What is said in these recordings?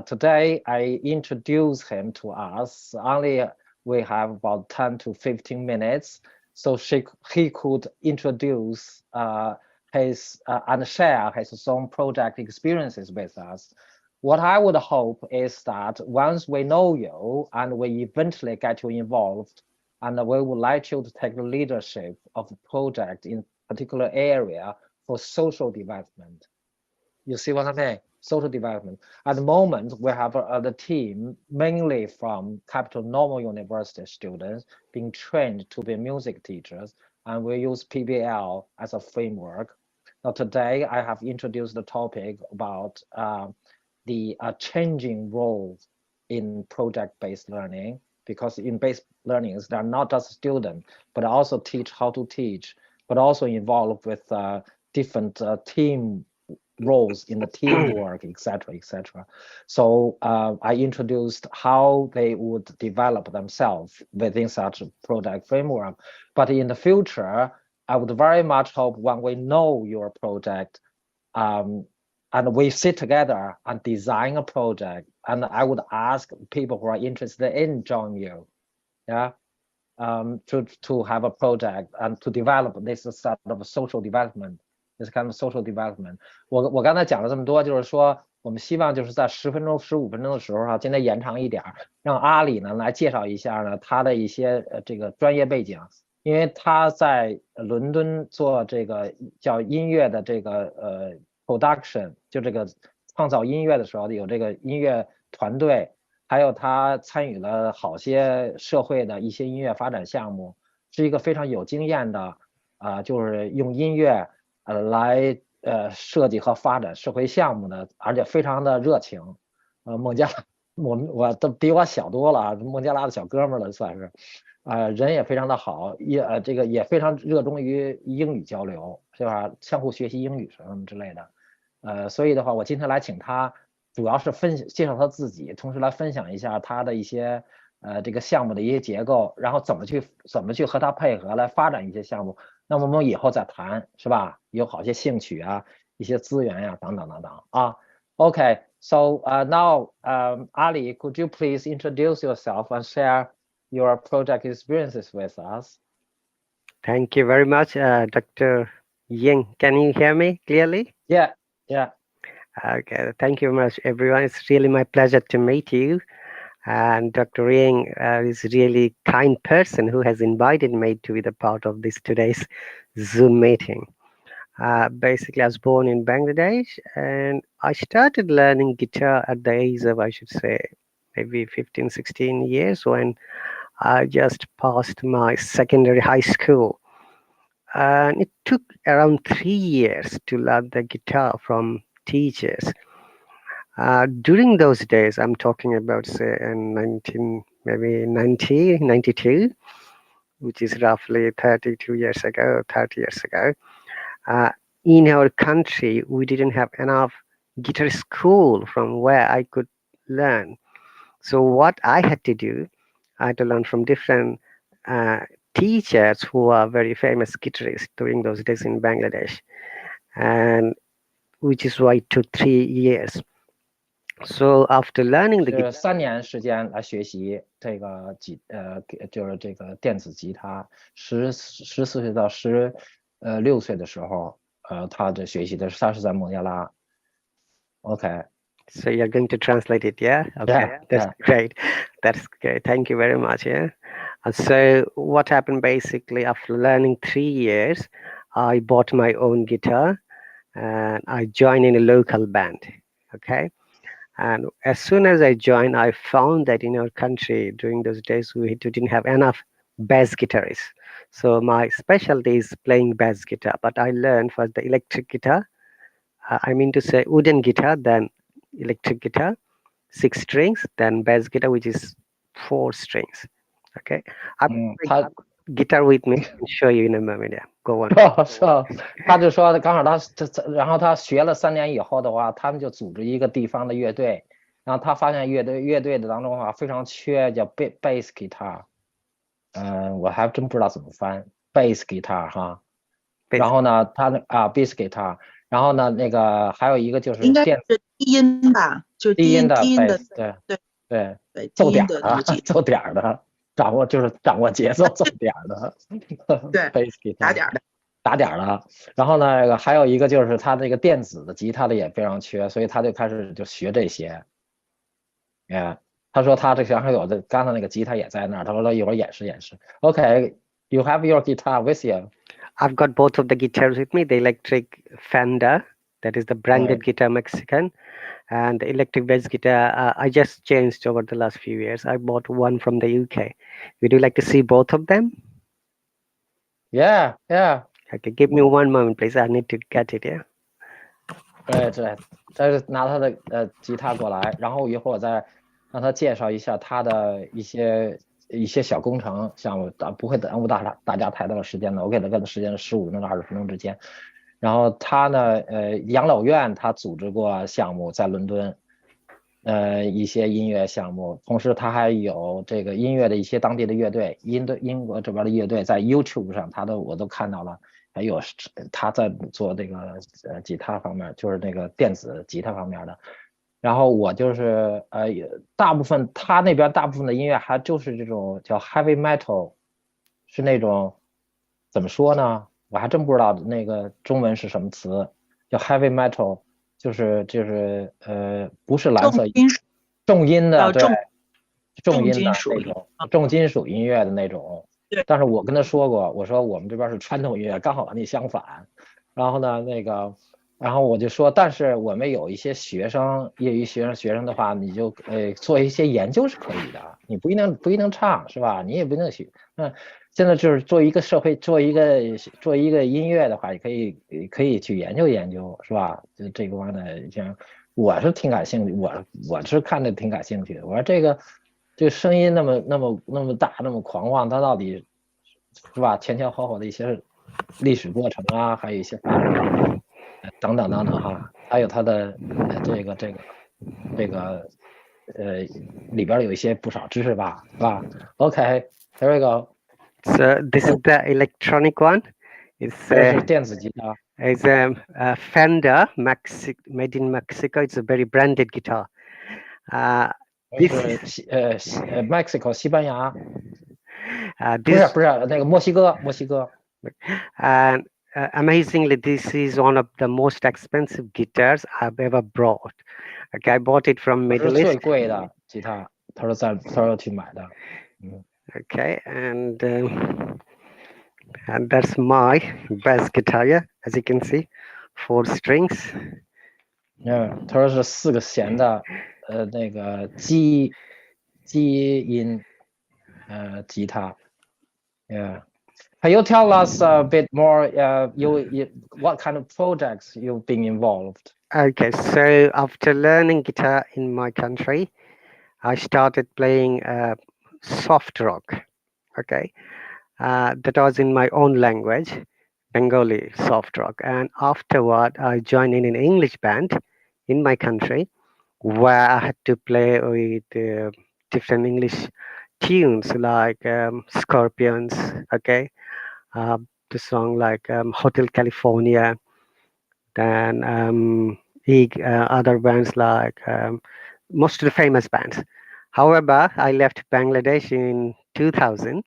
Today I introduce him to us. Only we have about 10 to 15 minutes, so he could introduce his and share his own project experiences with us. What I would hope is that once we know you and we eventually get you involved, and we would like you to take the leadership of the project in particular area for social development. You see what I mean? Social development. At the moment, we have the team mainly from Capital Normal University students being trained to be music teachers, and we use PBL as a framework. Now, today I have introduced the topic about the changing roles in project-based learning, because in based learnings, they're not just students, but also teach how to teach, but also involved with different team roles in the teamwork, etc., etc. So I introduced how they would develop themselves within such a project framework. But in the future, I would very much hope when we know your project, and we sit together and design a project, and I would ask people who are interested in join you, yeah, to have a project and to develop this sort of social development. This kind of social development。我刚才讲了这么多，就是说我们希望就是在10分钟、15分钟的时候今天延长一点，让阿里呢来介绍一下呢他的一些这个专业背景，因为他在伦敦做这个叫音乐的这个production， 就这个创造音乐的时候有这个音乐团队，还有他参与了好些社会的一些音乐发展项目，是一个非常有经验的就是用音乐来设计和发展社会项目的，而且非常的热情。孟加拉，我都比我小多了，孟加拉的小哥们了算是，人也非常的好，这个也非常热衷于英语交流，是吧？相互学习英语什么之类的。所以的话，我今天来请他，主要是介绍他自己，同时来分享一下他的一些这个项目的一些结构，然后怎么去和他配合来发展一些项目。那么我们以后再谈，是吧？有好些兴趣啊，一些资源呀，等等等等啊。Okay, so now Ali, could you please introduce yourself and share your project experiences with us? Thank you very much, Dr. Ying. Can you hear me clearly? Yeah, yeah. Okay, thank you very much, everyone. It's really my pleasure to meet you. And Dr. Ying is really kind person who has invited me to be the part of this today's Zoom meeting. Basically, I was born in Bangladesh, and I started learning guitar at the age of, I should say, maybe 15, 16 years when I just passed my secondary high school. And it took around 3 years to learn the guitar from teachers. During those days, I'm talking about, say, in 92, which is roughly 32 years ago, 30 years ago. In our country, we didn't have enough guitar school from where I could learn. So what I had to do, I had to learn from different teachers who are very famous guitarists during those days in Bangladesh, and which is why it took 3 years. So after learning the guitar, 3年时间来学习这个就是这个电子吉他，14岁到16岁的时候，他的学习的他是在孟加拉。Okay. So you're going to translate it, yeah? Okay, yeah, that's great. That's great. Thank you very much. Yeah. So what happened basically after learning 3 years, I bought my own guitar and I joined in a local band. Okay. And as soon as I joined, I found that in our country during those days, we didn't have enough bass guitarists. So my specialty is playing bass guitar, but I learned first the electric guitar. I mean to say wooden guitar, then electric guitar, 6 strings, then bass guitar, which is 4 strings. Okay. I've got guitar with me. I'll show you in a moment. Yeah. Go on. 他就说刚好然后他学了3年以后的话，他们就组织一个地方的乐队，然后他发现乐队的当中的话非常缺叫 bass guitar， 我还真不知道怎么翻 bass guitar 哈。然后呢，bass guitar，然后呢，那个还有一个就是应该电是低音吧，就是低音的低音的， bass，对对对，对，低奏点音的儿的，奏点儿的，掌握节奏，奏点儿的对，bass guitar 打点的。打点儿的。然后呢，还有一个就是他那个电子的吉他的也非常缺，所以他就开始就学这些。他说他这上还有的，刚才那个吉他也在那儿，他说他一会儿演示。OK，you have your guitar with you. I've got both of the guitars with me. The electric Fender, that is the branded guitar Mexican, and the electric bass guitar. I just changed over the last few years. I bought one from the UK. Would you like to see both of them? Yeah. Okay, give me one moment, please. I need to get it. Yeah. 对，这是拿他的吉他过来，然后一会儿我再让他介绍一下他的一些小工程项目，不会耽误大家太多的时间的。我给他个时间15分钟到20分钟之间。然后他呢，养老院他组织过项目在伦敦，一些音乐项目，同时他还有这个音乐的一些当地的乐队，英国这边的乐队在 YouTube 上我都看到了。还有他在做这个吉他方面，就是那个电子吉他方面的。然后我就是大部分他那边大部分的音乐还就是这种叫 heavy metal， 是那种怎么说呢？我还真不知道那个中文是什么词，叫 heavy metal， 就是不是蓝色重音的，对，重音的那种重金属音乐的那种。但是我跟他说过，我说我们这边是传统音乐，刚好和你相反。然后呢，然后我就说，但是我们有一些学生，业余学生的话，你就做一些研究是可以的，你不一定唱是吧？你也不一定学。现在就是做一个社会，做一个音乐的话，也可以去研究是吧？就这个方面像我是挺感兴趣，我是看着挺感兴趣的。我说这个声音那么大，那么狂妄，它到底是吧？前前后后的一些历史过程啊，还有一些发展等等哈，还有它的这个里边有一些不少知识吧，是吧 ？OK，here we go. So this is the electronic one. 这是电子吉他。It's a Fender made in Mexico. It's a very branded guitar. 是Mexico 西班牙。不是那个墨西哥。And amazingly, this is one of the most expensive guitars I've ever bought. Okay, I bought it from Middle East. 最贵的吉他，他说去买的。Okay, and that's my bass guitar. Yeah, as you can see, 4 strings. 他说是4个弦的，那个基音吉他。Yeah. Can you tell us a bit more? What kind of projects you've been involved? Okay, so after learning guitar in my country, I started playing soft rock. Okay, that was in my own language, Bengali soft rock. And afterward, I joined in an English band in my country, where I had to play with different English tunes like Scorpions. Okay, the song like Hotel California. Then other bands like most of the famous bands. However, I left Bangladesh in 2000.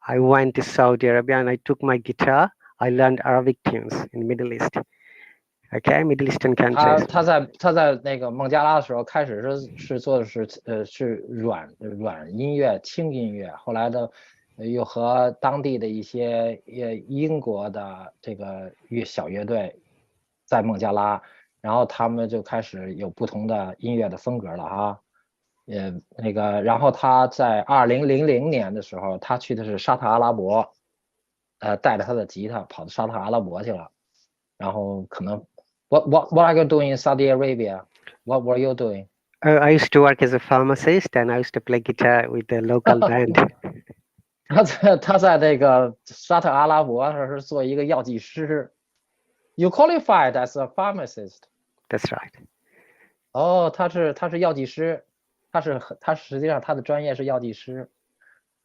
I went to Saudi Arabia and I took my guitar. I learned Arabic tunes in Middle East. Okay, Middle Eastern countries. 他在那个孟加拉的时候，开始是做的是软音乐、轻音乐，后来的又和当地的一些英国的这个小乐队在孟加拉，然后他们就开始有不同的音乐的风格了哈。然后他在2000年的时候，他去的是沙特阿拉伯，带着他的吉他跑到沙特阿拉伯去了，然后可能。What are you doing in Saudi Arabia? What were you doing? I used to work as a pharmacist and I used to play guitar with the local band. 他在那个沙特阿拉伯是做一个药剂师。You qualified as a pharmacist. That's right. 他是药剂师，他实际上他的专业是药剂师，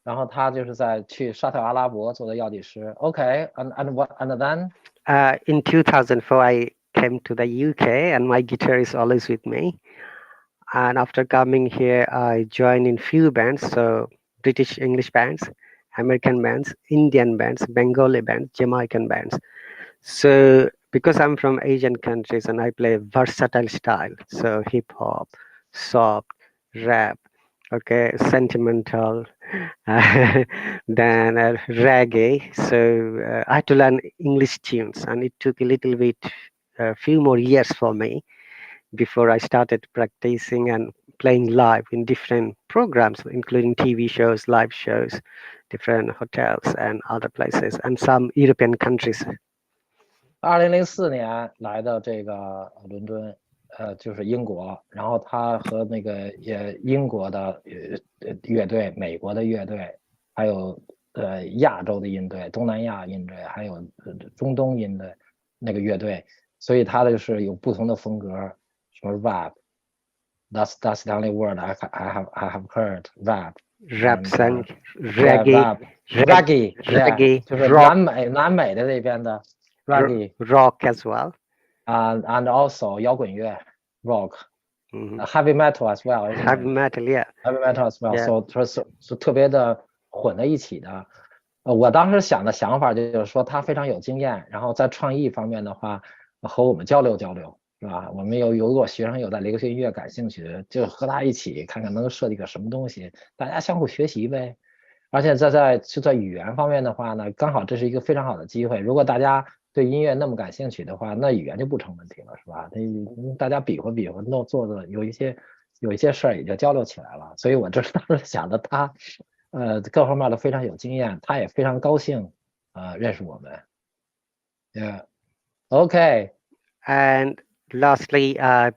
然后他就是去沙特阿拉伯做的药剂师。Okay, and then? In 2004, I came to the UK, and my guitar is always with me. And after coming here, I joined in few bands, so British English bands, American bands, Indian bands, Bengali bands, Jamaican bands. So because I'm from Asian countries and I play versatile style, so hip hop, soft, rap, okay, sentimental, then reggae. So I had to learn English tunes, and it took a little bit, a few more years for me before I started practicing and playing live in different programs, including TV shows, live shows, different hotels and other places, and some European countries. 2004年来的这个伦敦，就是英国，然后他和那个英国的乐队、美国的乐队，还有亚洲的音队、东南亚音队，还有中东音的那个乐队，所以他的就是有不同的风格，什么 rap。That's the only word I have heard rap. Rap song, reggae, reggae, 就是 rock, 南美的这边的 reggae, rock as well. And also 摇滚乐 rock, Mhm. heavy metal as well. isn't Heavy it? metal, yeah. Heavy metal as well. Yeah. So 特别的混在一起的。我当时想法就是说他非常有经验，然后在创意方面的话和我们交流交流，是吧？我们如果学生有在流行音乐感兴趣，就和他一起看看能设计个什么东西，大家相互学习呗。而且在语言方面的话呢，刚好这是一个非常好的机会。如果大家对音乐那么感兴趣的话，那语言就不成问题了，是吧？大家比划比划，做的有一些事儿也就交流起来了。所以我就是当时想着他，各方面都非常有经验，他也非常高兴，认识我们。Yeah. Okay. And lastly, I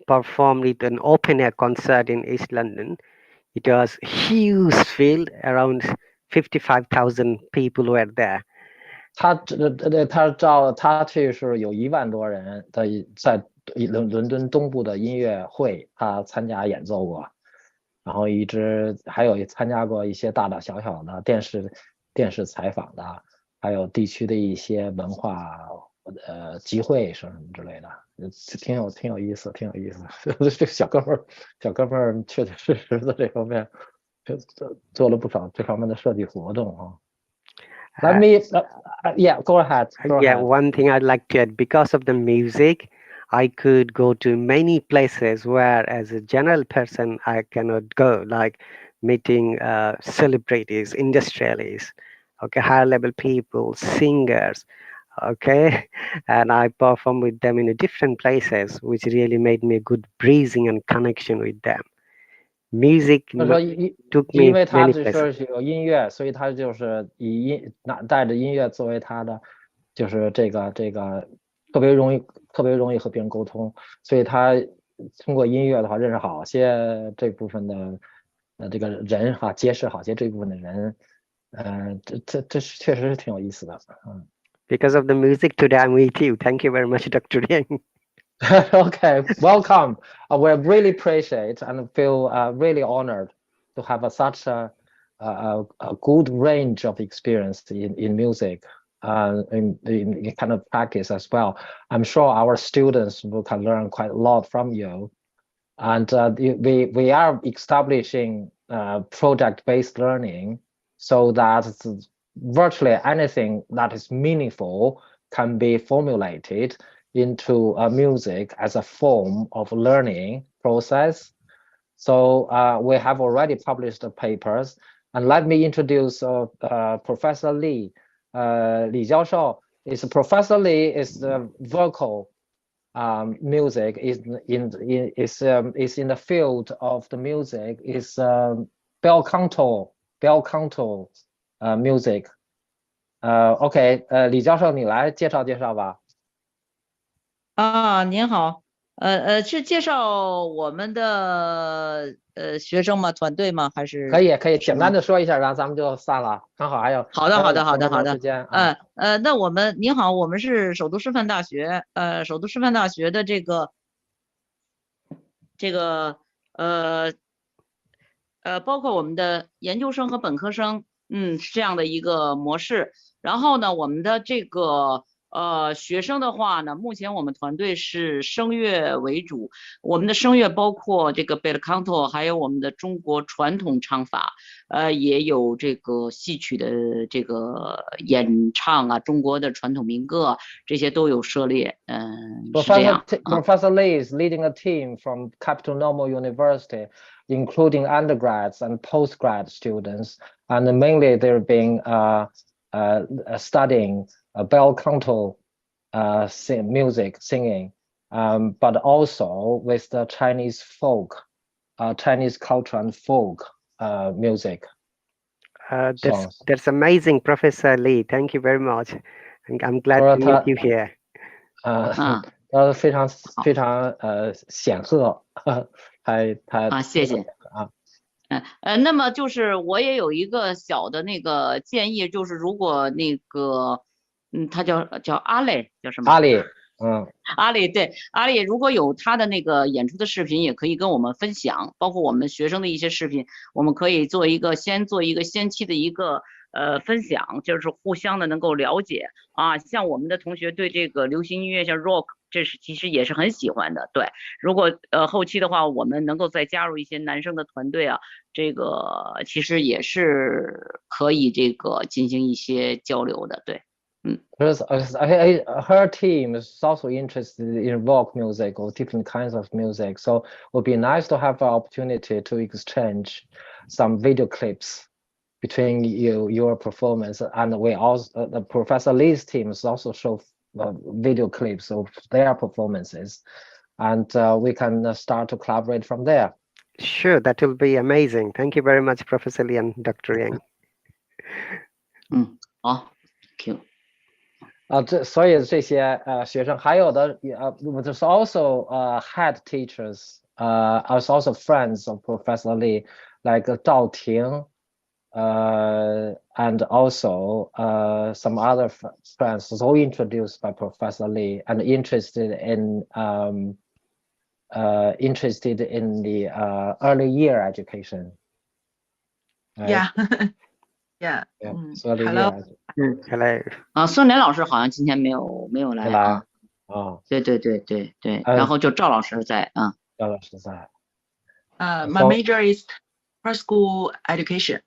performed with an open air concert in East London. It was huge field, around 55,000 people were there. 他去是有1万多人的在伦敦东部的音乐会，他参加演奏过，然后还有参加过一些大大小小的电视采访的，还有地区的一些文化集会什么之类的，挺有意思。这小哥们儿确实在这方面做了不少这方面的设计活动啊。Let me, yeah, go ahead. One thing I'd like to add, because of the music, I could go to many places where as a general person I cannot go, like meeting celebrities, industrialists, okay, higher level people, singers, okay, and I perform with them in different places, which really made me a good breathing and connection with them. Music took me 因为他 many 只 places. 是有音乐，所以他就是带着音乐作为他的，就是这个特别容易和别人沟通，所以他通过音乐的话认识好些这部分的这个人哈，结识好些这部分的人，这确实是挺有意思的。Because of the music today I'm with you. Thank you very much, Dr. Yang. Okay, welcome. We really appreciate and feel really honored to have such a good range of experience in music, in kind of practice as well. I'm sure our students can learn quite a lot from you. And we are establishing project-based learning so that virtually anything that is meaningful can be formulated into music as a form of learning process. So we have already published the papers. And let me introduce Professor Li. Li 教授 Professor Li is the vocal music is in the field of the music is bel canto music. OK, 李教授你来介绍吧。您好，是介绍我们的学生吗？团队吗？还是？可以，简单的说一下，然后咱们就散了。刚好还有好的时间。那您好，我们是首都师范大学，首都师范大学的这个包括我们的研究生和本科生，是这样的一个模式。然后呢，我们的这个学生的话呢，目前我们团队是声乐为主，我们的声乐包括这个 bel canto， 还有我们的中国传统唱法，也有这个戏曲的这个演唱啊，中国的传统民歌这些都有涉猎，是这样。Professor Lee is leading a team from Capital Normal University, including undergrads and postgrad students, and mainly they're being studying bel canto music, singing, but also with the Chinese folk, Chinese culture and folk music. That's amazing, Professor Lee. Thank you very much. And I'm glad to meet you here. 非常显赫，他谢谢啊。那么就是我也有一个小的那个建议，就是如果那个，他叫阿磊，叫什么？阿里，阿里，对，阿里如果有他的那个演出的视频，也可以跟我们分享，包括我们学生的一些视频，我们可以先做一个先期的一个分享，就是互相的能够了解啊。像我们的同学对这个流行音乐，像 rock， 其实也是很喜欢的。对，如果后期的话，我們能夠再加入一些男生的團隊啊，這個其實也是可以這個進行一些交流的。對。Because her team is also interested in rock music or different kinds of music, so it would be nice to have an opportunity to exchange some video clips between your performance, and we also the Professor Lee's teams also show video clips of their performances, and we can start to collaborate from there. Sure, that will be amazing. Thank you very much, Professor Lee and Dr. Yang. 好 ，Thank you. 所以这些学生还有的there's also head teachers, also friends of Professor Lee, like Zhao Ting, and also some other friends, all introduced by Professor Lee and interested in the early year education. Yeah. Yeah. Hello. Hello. 孙莲老师好像今天没有来啊。对，然后就赵老师在啊。赵老师在。My major is preschool education.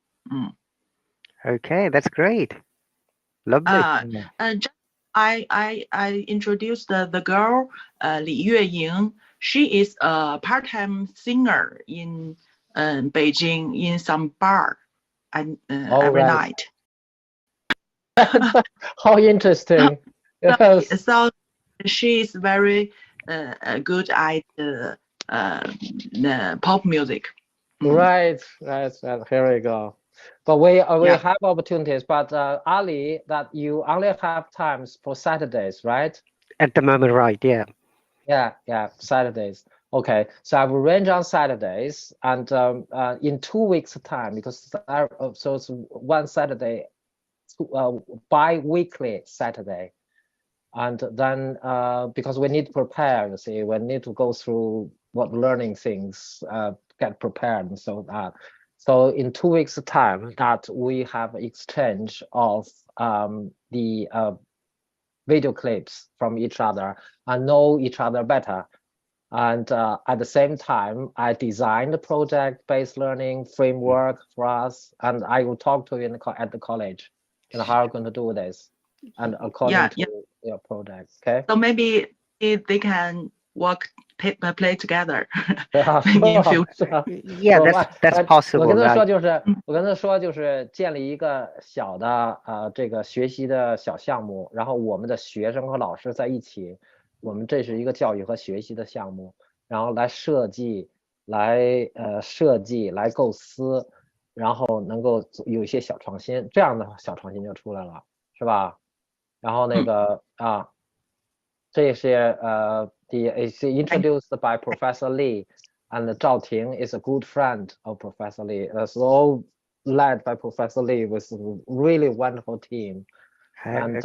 Okay, that's great. Lovely. I introduced the girl, Li Yueying. She is a part-time singer in Beijing in some bar every night. How interesting. Yes. So she is very good at the pop music. Right. Here we go. But we have opportunities, but Ali, that you only have times for Saturdays, right? At the moment, right? Yeah. Yeah, Saturdays. Okay, so I've arranged on Saturdays, and in 2 weeks' time, because so it's one Saturday, bi-weekly Saturday, and then because we need to prepare, you see, we need to go through what learning things, get prepared, and so that. So in 2 weeks' time, that we have exchange of the video clips from each other and know each other better. And at the same time, I designed the project-based learning framework for us, and I will talk to you at the college, how we're going to do this, and according to your project. Okay. So maybe they can play together. Maybe in future. Yeah, that's possible. 我跟他说就是建立一个小的这个学习的小项目，然后我们的学生和老师在一起。我们这是一个教育和学习的项目，然后来设计，来构思，然后能够有一些小创新，这样的小创新就出来了，是吧？然后那个这些is introduced by Professor Lee, and Zhao Ting is a good friend of Professor Lee. It's all led by Professor Lee with a really wonderful team, and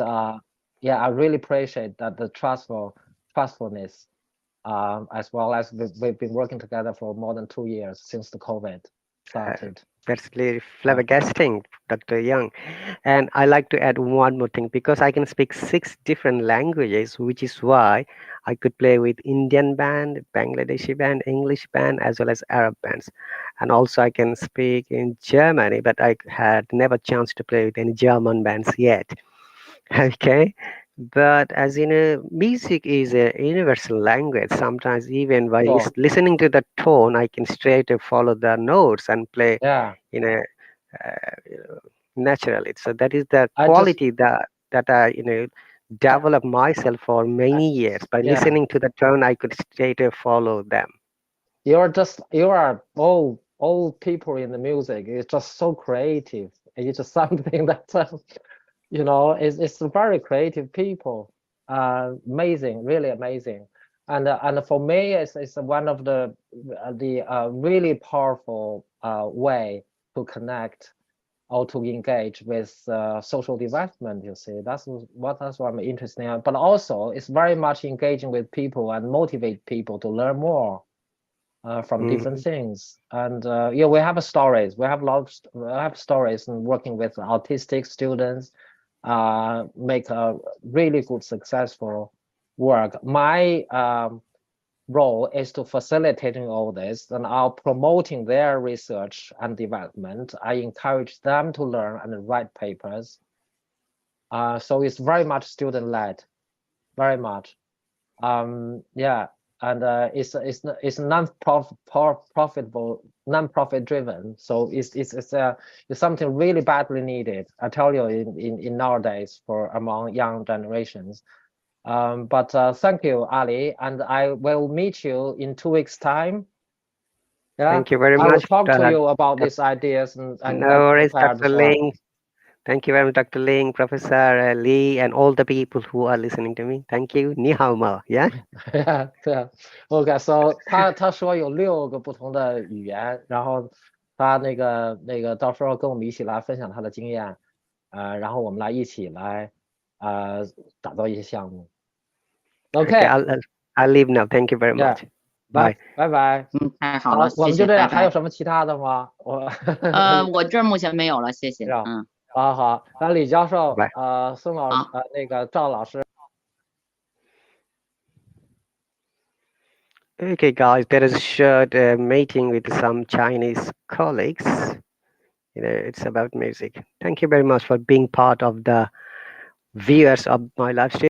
yeah, I really appreciate that the trustfulness, as well as we've been working together for more than 2 years since the COVID. started. That's really flabbergasting, Dr. Young. And I like to add one more thing, because I can speak 6 different languages, which is why I could play with Indian band, Bangladeshi band, English band, as well as Arab bands. And also I can speak in Germany, but I had never chance to play with any German bands yet. Okay. But as you know, music is a universal language. Sometimes even by Sure. listening to the tone, I can straight follow the notes and play Yeah. Naturally. So that is the I just quality that I developed myself for many years. By yeah. listening to the tone, I could straight follow them. You are all people in the music. It's just so creative. It's just something that it's very creative people. Amazing, really amazing. And for me, it's one of the really powerful way to connect or to engage with social development. You see, that's what I'm interested in. But also, it's very much engaging with people and motivate people to learn more from different things. And yeah, we have stories. We have stories and working with autistic students, make a really good, successful work. My role is to facilitating all this, and I'll promoting their research and development. I encourage them to learn and write papers. So it's very much student-led, very much. Yeah, and it's non-profit driven. So it's something really badly needed. I tell you, in nowadays for among young generations. But thank you, Ali, and I will meet you in 2 weeks' time. Yeah, Thank you very I will much. talk to you about these ideas and No worries, prepare Dr. so on. Ling. Thank you very much, Dr. Ling, Professor Lee, and all the people who are listening to me. Thank you. 你好吗? Yeah. Yeah, 对啊 ，OK， so 他说有6个不同的语言，然后他那个到时候跟我们一起来分享他的经验，然后我们来一起来打造一些项目。OK， I'll leave now. Thank you very much. Bye. 拜拜。太好了，我们谢谢，就这样，拜拜。还有什么其他的吗？我这儿目前没有了，谢谢。好，那李教授，拜宋老师，那个赵老师。Okay, guys, there is a short meeting with some Chinese colleagues. It's about music. Thank you very much for being part of the viewers of my live stream.